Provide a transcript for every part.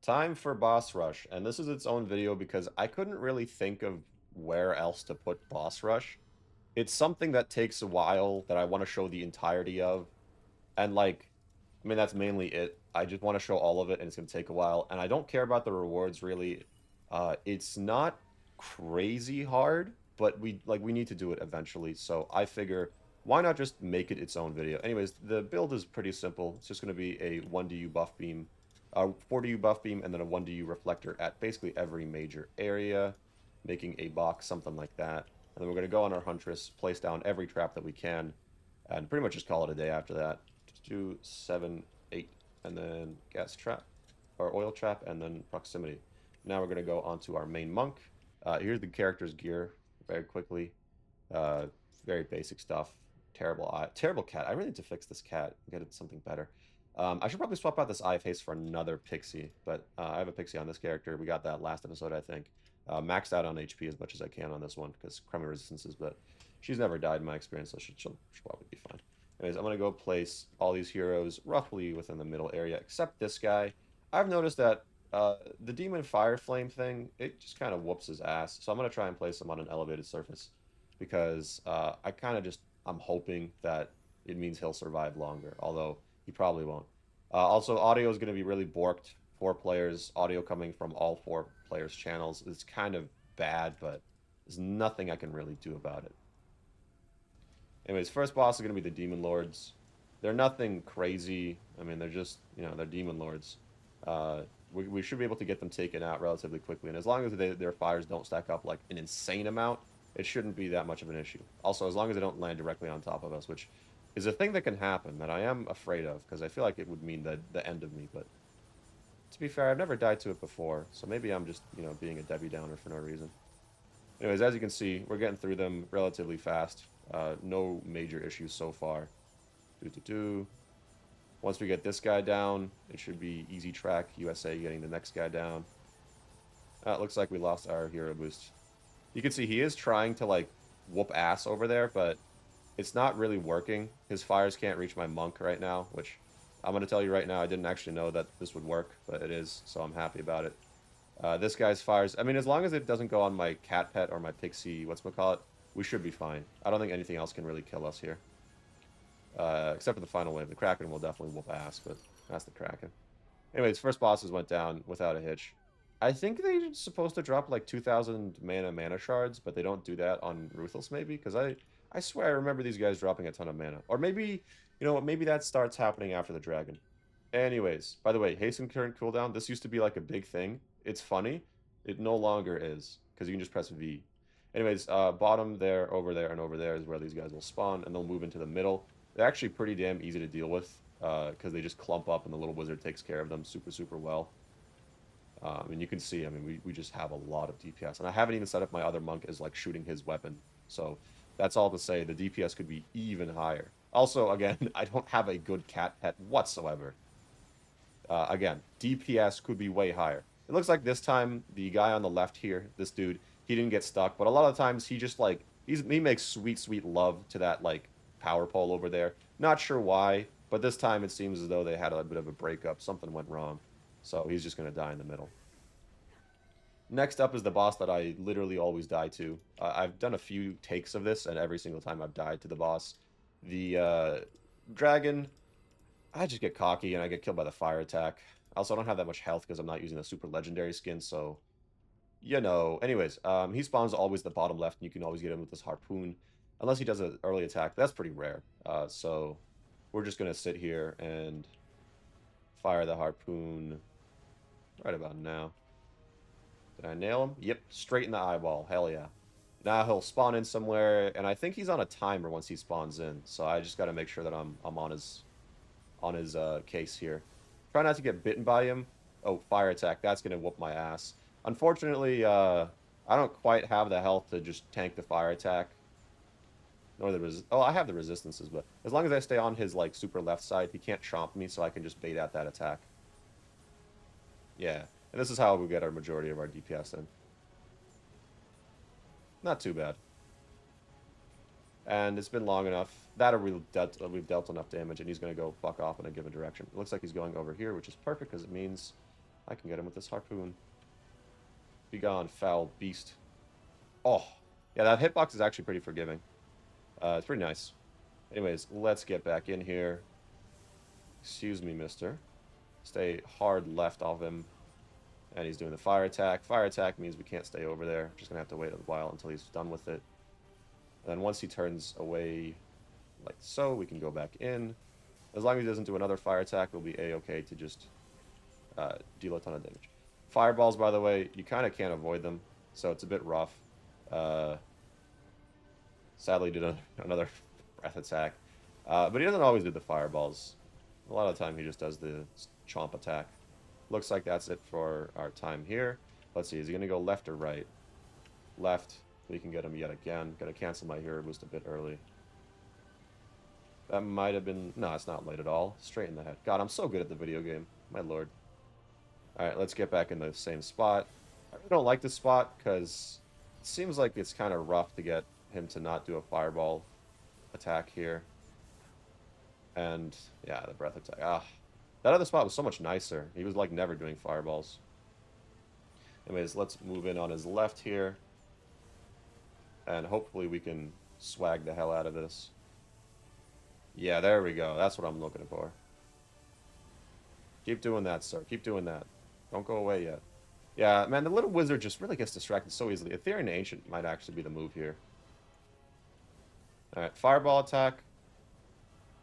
Time for Boss Rush, and this is its own video because I couldn't really think of where else to put Boss Rush. It's something that takes a while that I want to show the entirety of, and like, I mean, that's mainly it. I just want to show all of it, and it's going to take a while, and I don't care about the rewards really. It's not crazy hard, but we need to do it eventually, so I figure why not just make it its own video. Anyways, the build is pretty simple. It's just going to be a 1DU buff beam, 4DU buff beam, and then a 1DU reflector at basically every major area, making a box, something like that. And then we're going to go on our Huntress, place down every trap that we can, and pretty much just call it a day after that. 2, 7, 8, and then gas trap, or oil trap, and then proximity. Now we're going to go onto our main monk. Here's the character's gear very quickly. Uh, Very basic stuff. Terrible eye. Terrible cat. I really need to fix this cat and get it something better. I should probably swap out this eye face for another pixie, but I have a pixie on this character. We got that last episode, I think. Maxed out on HP as much as I can on this one because Kremlin resistances, but she's never died in my experience, so she'll probably be fine. Anyways, I'm going to go place all these heroes roughly within the middle area, except this guy. I've noticed that the Demon Fire Flame thing, it just kind of whoops his ass, so I'm going to try and place him on an elevated surface because I kind of just, I'm hoping that it means he'll survive longer, although he probably won't. Also, audio is going to be really borked. 4 players, audio coming from all 4 players' channels. It's kind of bad, but there's nothing I can really do about it. Anyways, first boss is going to be the Demon Lords. They're nothing crazy. I mean, they're just, they're Demon Lords. We should be able to get them taken out relatively quickly, and as long as their fires don't stack up like an insane amount, it shouldn't be that much of an issue. Also, as long as they don't land directly on top of us, which is a thing that can happen that I am afraid of, because I feel like it would mean the end of me, but to be fair, I've never died to it before, so maybe I'm just, being a Debbie Downer for no reason. Anyways, as you can see, we're getting through them relatively fast. No major issues so far. Once we get this guy down, it should be easy track, USA getting the next guy down. It looks like we lost our hero boost. You can see he is trying to, like, whoop ass over there, but it's not really working. His fires can't reach my monk right now, which I'm going to tell you right now, I didn't actually know that this would work, but it is, so I'm happy about it. This guy's fires, I mean, as long as it doesn't go on my cat pet or my pixie, whatchamacallit, we should be fine. I don't think anything else can really kill us here. Except for the final wave. The Kraken will definitely whoop ass, but that's the Kraken. Anyways, first bosses went down without a hitch. I think they're supposed to drop like 2,000 mana shards, but they don't do that on Ruthless maybe, because I swear I remember these guys dropping a ton of mana. Or maybe, you know what, maybe that starts happening after the dragon. Anyways, by the way, hasten current cooldown, this used to be like a big thing. It's funny. It no longer is, because you can just press V. Anyways, bottom there, over there, and over there is where these guys will spawn, and they'll move into the middle. They're actually pretty damn easy to deal with, because they just clump up and the little wizard takes care of them super, super well. And you can see, I mean, we just have a lot of DPS. And I haven't even set up my other monk as, like, shooting his weapon. So that's all to say, the DPS could be even higher. Also, again, I don't have a good cat pet whatsoever. Again, DPS could be way higher. It looks like this time, the guy on the left here, this dude, he didn't get stuck. But a lot of times, he just, like, he makes sweet, sweet love to that, like, power pole over there. Not sure why, but this time it seems as though they had a bit of a breakup. Something went wrong. So he's just going to die in the middle. Next up is the boss that I literally always die to. I've done a few takes of this, and every single time I've died to the boss. The dragon, I just get cocky and I get killed by the fire attack. Also, I don't have that much health because I'm not using the super legendary skin, so Anyways, he spawns always the bottom left, and you can always get him with this harpoon. Unless he does an early attack. That's pretty rare. So we're just going to sit here and fire the harpoon right about now. Did I nail him? Yep, straight in the eyeball. Hell yeah. Now he'll spawn in somewhere, and I think he's on a timer once he spawns in. So I just got to make sure that I'm on his case here. Try not to get bitten by him. Oh, fire attack. That's going to whoop my ass. Unfortunately, I don't quite have the health to just tank the fire attack. Nor the I have the resistances, but as long as I stay on his, like, super left side, he can't chomp me, so I can just bait out that attack. Yeah, and this is how we get our majority of our DPS in. Not too bad. And it's been long enough. We've dealt enough damage, and he's going to go fuck off in a given direction. It looks like he's going over here, which is perfect, because it means I can get him with this harpoon. Be gone, foul beast. Oh, yeah, that hitbox is actually pretty forgiving. It's pretty nice. Anyways, let's get back in here. Excuse me, mister. Stay hard left of him. And he's doing the fire attack. Fire attack means we can't stay over there. Just going to have to wait a while until he's done with it. And then once he turns away like so, we can go back in. As long as he doesn't do another fire attack, we'll be a-okay to just deal a ton of damage. Fireballs, by the way, you kind of can't avoid them, so it's a bit rough. Sadly, did another breath attack. But he doesn't always do the fireballs. A lot of the time, he just does the chomp attack. Looks like that's it for our time here. Let's see, is he going to go left or right? Left. We can get him yet again. Gotta cancel my hero boost a bit early. That might have been... No, it's not late at all. Straight in the head. God, I'm so good at the video game. My lord. Alright, let's get back in the same spot. I really don't like this spot because it seems like it's kind of rough to get him to not do a fireball attack here. And, yeah, the breath attack. Ah, that other spot was so much nicer. He was, like, never doing fireballs. Anyways, let's move in on his left here. And hopefully we can swag the hell out of this. Yeah, there we go. That's what I'm looking for. Keep doing that, sir. Keep doing that. Don't go away yet. Yeah, man, the little wizard just really gets distracted so easily. Ethereal Ancient might actually be the move here. Alright, fireball attack.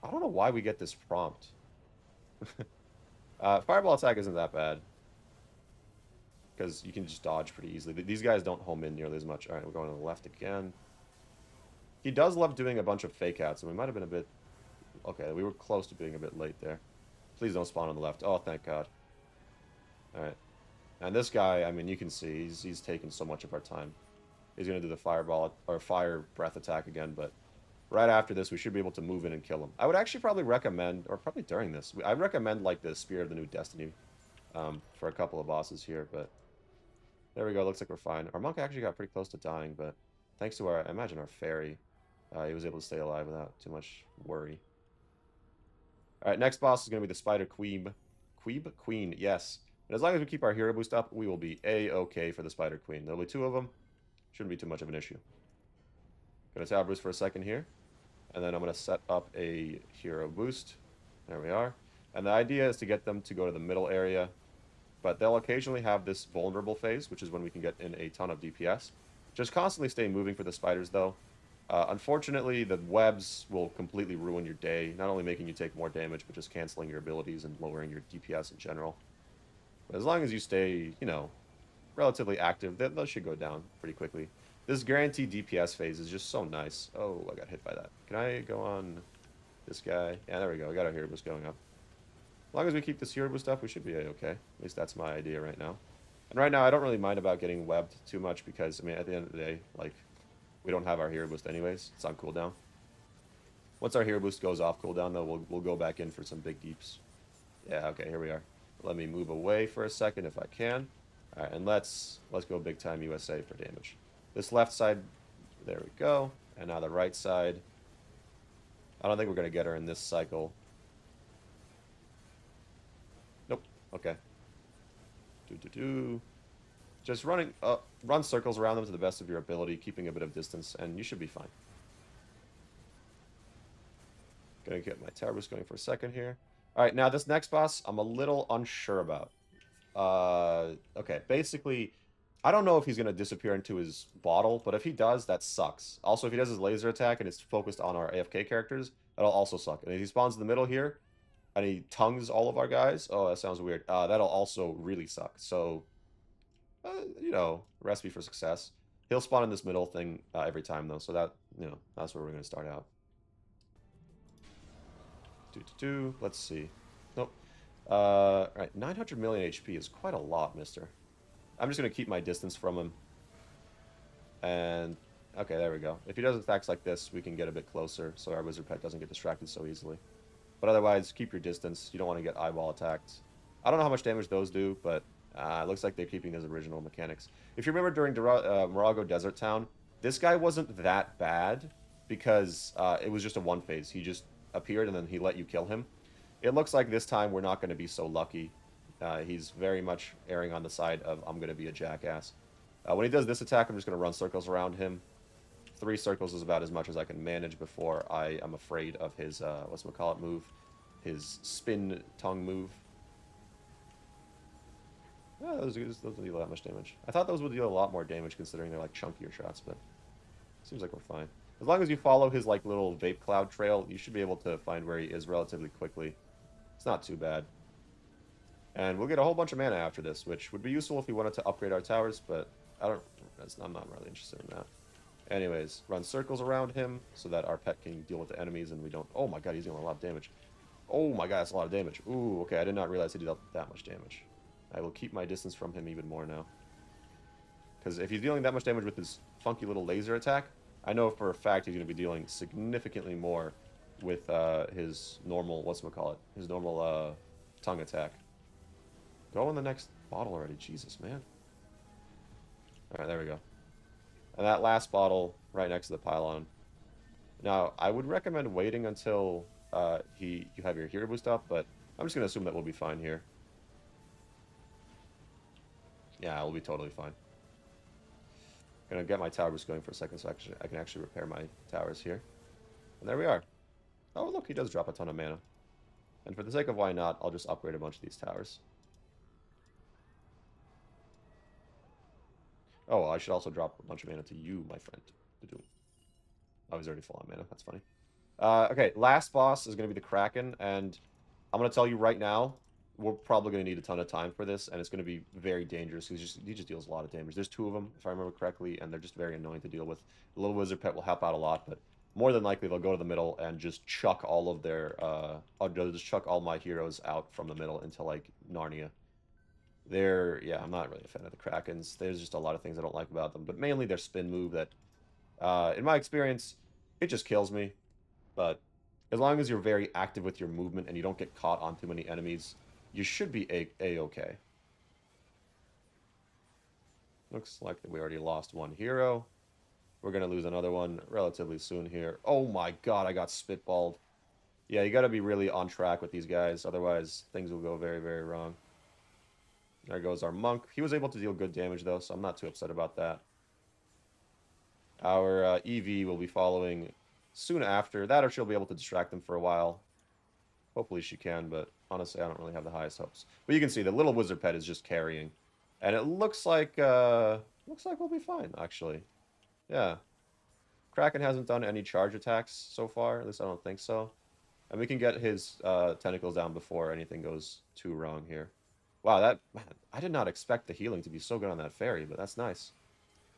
I don't know why we get this prompt. Fireball attack isn't that bad. Because you can just dodge pretty easily. These guys don't home in nearly as much. Alright, we're going to the left again. He does love doing a bunch of fake outs, and we might have been a bit... Okay, we were close to being a bit late there. Please don't spawn on the left. Oh, thank God. Alright. And this guy, I mean, you can see, he's taking so much of our time. He's going to do the fireball, or fire breath attack again, but right after this, we should be able to move in and kill him. I would actually probably recommend, or probably during this, I'd recommend, like, the Spear of the New Destiny for a couple of bosses here, but there we go. Looks like we're fine. Our monk actually got pretty close to dying, but thanks to our, I imagine our fairy, he was able to stay alive without too much worry. Alright, next boss is going to be the Spider Queen. Queen, yes. And as long as we keep our hero boost up, we will be a-okay for the Spider Queen. There'll be two of them. Shouldn't be too much of an issue. Gonna tower boost for a second here. And then I'm going to set up a hero boost. There we are. And the idea is to get them to go to the middle area. But they'll occasionally have this vulnerable phase, which is when we can get in a ton of DPS. Just constantly stay moving for the spiders, though. Unfortunately, the webs will completely ruin your day, not only making you take more damage, but just canceling your abilities and lowering your DPS in general. But as long as you stay, you know, relatively active, those should go down pretty quickly. This guaranteed DPS phase is just so nice. Oh, I got hit by that. Can I go on this guy? Yeah, there we go. I got our hero boost going up. As long as we keep this hero boost up, we should be okay. At least that's my idea right now. And right now, I don't really mind about getting webbed too much because, I mean, at the end of the day, like, we don't have our hero boost anyways. It's on cooldown. Once our hero boost goes off cooldown, though, we'll go back in for some big deeps. Yeah, okay, here we are. Let me move away for a second if I can. All right, and let's go big time USA for damage. This left side, there we go. And now the right side. I don't think we're going to get her in this cycle. Nope, okay. Just run circles around them to the best of your ability, keeping a bit of distance, and you should be fine. Gonna get my tower boost going for a second here. Alright, now this next boss, I'm a little unsure about. Okay, basically, I don't know if he's gonna disappear into his bottle, but if he does, that sucks. Also, if he does his laser attack and it's focused on our AFK characters, that'll also suck. And if he spawns in the middle here, and he tongues all of our guys, oh, that sounds weird. That'll also really suck. So, you know, recipe for success. He'll spawn in this middle thing every time, though, so that, you know, that's where we're going to start out. Let's see. Nope. Alright, 900 million HP is quite a lot, mister. I'm just going to keep my distance from him. And, okay, there we go. If he does attacks like this, we can get a bit closer, so our wizard pet doesn't get distracted so easily. But otherwise, keep your distance. You don't want to get eyeball attacked. I don't know how much damage those do, but it looks like they're keeping his original mechanics. If you remember during Morago Desert Town, this guy wasn't that bad because it was just a one phase. He just appeared and then he let you kill him. It looks like this time we're not going to be so lucky. He's very much erring on the side of, I'm going to be a jackass. When he does this attack, I'm just going to run circles around him. 3 circles is about as much as I can manage before I am afraid of his, whatchamacallit move. His spin tongue move. Yeah, those don't deal that much damage. I thought those would deal a lot more damage considering they're like chunkier shots, but seems like we're fine. As long as you follow his like little vape cloud trail, you should be able to find where he is relatively quickly. It's not too bad. And we'll get a whole bunch of mana after this, which would be useful if we wanted to upgrade our towers, but I'm not really interested in that. Anyways, run circles around him so that our pet can deal with the enemies and we don't... Oh my god, he's dealing a lot of damage. Oh my god, that's a lot of damage. Ooh, okay, I did not realize he dealt that much damage. I will keep my distance from him even more now. Because if he's dealing that much damage with his funky little laser attack, I know for a fact he's going to be dealing significantly more with his normal, his normal tongue attack. Go in the next bottle already, Jesus, man. Alright, there we go. And that last bottle right next to the pylon. Now, I would recommend waiting until you have your hero boost up, but I'm just going to assume that we'll be fine here. Yeah, we'll be totally fine. Gonna get my tower boost going for a second so I can actually repair my towers here. And there we are. Oh, look, he does drop a ton of mana. And for the sake of why not, I'll just upgrade a bunch of these towers. Oh, I should also drop a bunch of mana to you, my friend. Oh, he's already full on mana. That's funny. Okay, last boss is going to be the Kraken, and I'm going to tell you right now, we're probably going to need a ton of time for this, and it's going to be very dangerous because he just deals a lot of damage. There's 2 of them, if I remember correctly, and they're just very annoying to deal with. The little wizard pet will help out a lot, but more than likely they'll go to the middle and just chuck all of their, just chuck all my heroes out from the middle into, like, Narnia. Yeah, I'm not really a fan of the Krakens. There's just a lot of things I don't like about them, but mainly their spin move that, in my experience, it just kills me. But as long as you're very active with your movement and you don't get caught on too many enemies, you should be a-okay. Looks like we already lost 1 hero. We're going to lose another one relatively soon here. Oh my god, I got spitballed. Yeah, you got to be really on track with these guys, otherwise things will go very, very wrong. There goes our monk. He was able to deal good damage, though, so I'm not too upset about that. Our EV will be following soon after. That or she'll be able to distract them for a while. Hopefully she can, but honestly, I don't really have the highest hopes. But you can see the little wizard pet is just carrying. And it looks like we'll be fine, actually. Yeah. Kraken hasn't done any charge attacks so far. At least I don't think so. And we can get his tentacles down before anything goes too wrong here. Wow, man, I did not expect the healing to be so good on that fairy, but that's nice.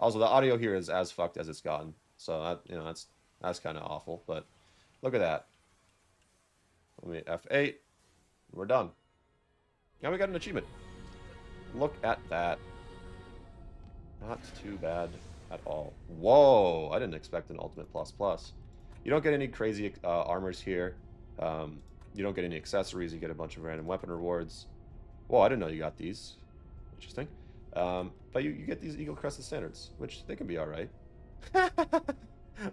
Also, the audio here is as fucked as it's gotten, so that's kind of awful. But look at that. Let me F8. We're done. Now we got an achievement. Look at that. Not too bad at all. Whoa! I didn't expect an ultimate plus. You don't get any crazy armors here. You don't get any accessories. You get a bunch of random weapon rewards. Whoa, I didn't know you got these. Interesting. But you get these Eagle Crested Standards, which they can be alright.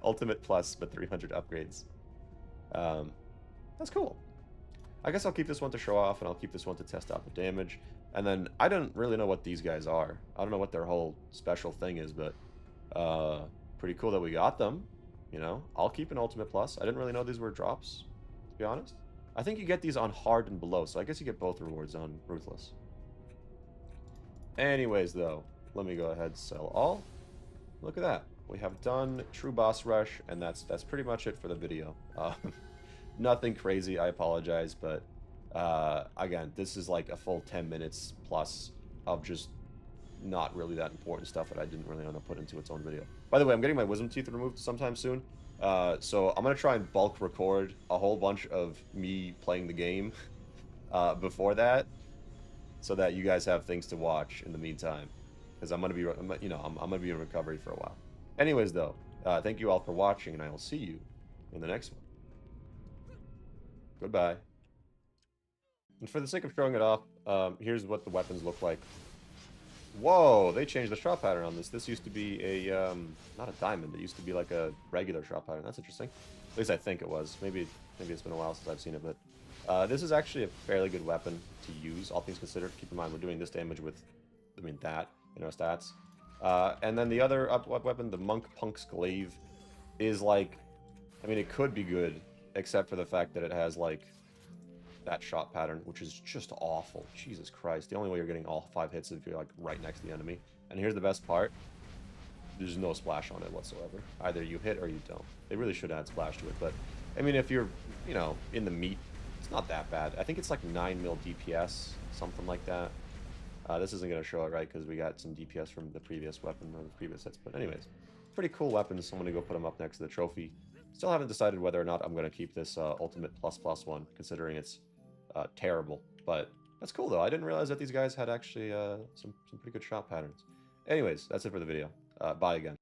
Ultimate plus, but 300 upgrades. That's cool. I guess I'll keep this one to show off, and I'll keep this one to test out the damage. And then, I don't really know what these guys are. I don't know what their whole special thing is, but pretty cool that we got them. You know, I'll keep an Ultimate Plus. I didn't really know these were drops, to be honest. I think you get these on hard and below, so I guess you get both rewards on Ruthless. Anyways, though, let me go ahead and sell all. Look at that. We have done True Boss Rush, and that's pretty much it for the video. Nothing crazy, I apologize, but again, this is like a full 10 minutes plus of just not really that important stuff that I didn't really want to put into its own video. By the way, I'm getting my wisdom teeth removed sometime soon. So I'm going to try and bulk record a whole bunch of me playing the game before that, so that you guys have things to watch in the meantime. Because I'm going to be, I'm going to be in recovery for a while. Anyways, though, thank you all for watching, and I will see you in the next one. Goodbye. And for the sake of showing it off, here's what the weapons look like. Whoa, they changed the shot pattern on this. This used to be a, not a diamond. It used to be like a regular shot pattern. That's interesting. At least I think it was. Maybe it's been a while since I've seen it, but This is actually a fairly good weapon to use, all things considered. Keep in mind, we're doing this damage with, I mean, that in our stats. And then the other up weapon, the Monk Punk's Glaive, is like, I mean, it could be good, except for the fact that it has, like, that shot pattern, which is just awful. Jesus Christ. The only way you're getting all 5 hits is if you're, like, right next to the enemy. And here's the best part. There's no splash on it whatsoever. Either you hit or you don't. They really should add splash to it, but, I mean, if you're, you know, in the meat, it's not that bad. I think it's like 9 mil DPS, something like that. This isn't going to show it right because we got some DPS from the previous weapon or the previous hits. But anyways, pretty cool weapons. So I'm going to go put them up next to the trophy. Still haven't decided whether or not I'm going to keep this Ultimate + one, considering it's terrible. But that's cool, though. I didn't realize that these guys had actually some pretty good shot patterns. Anyways, that's it for the video. Bye again.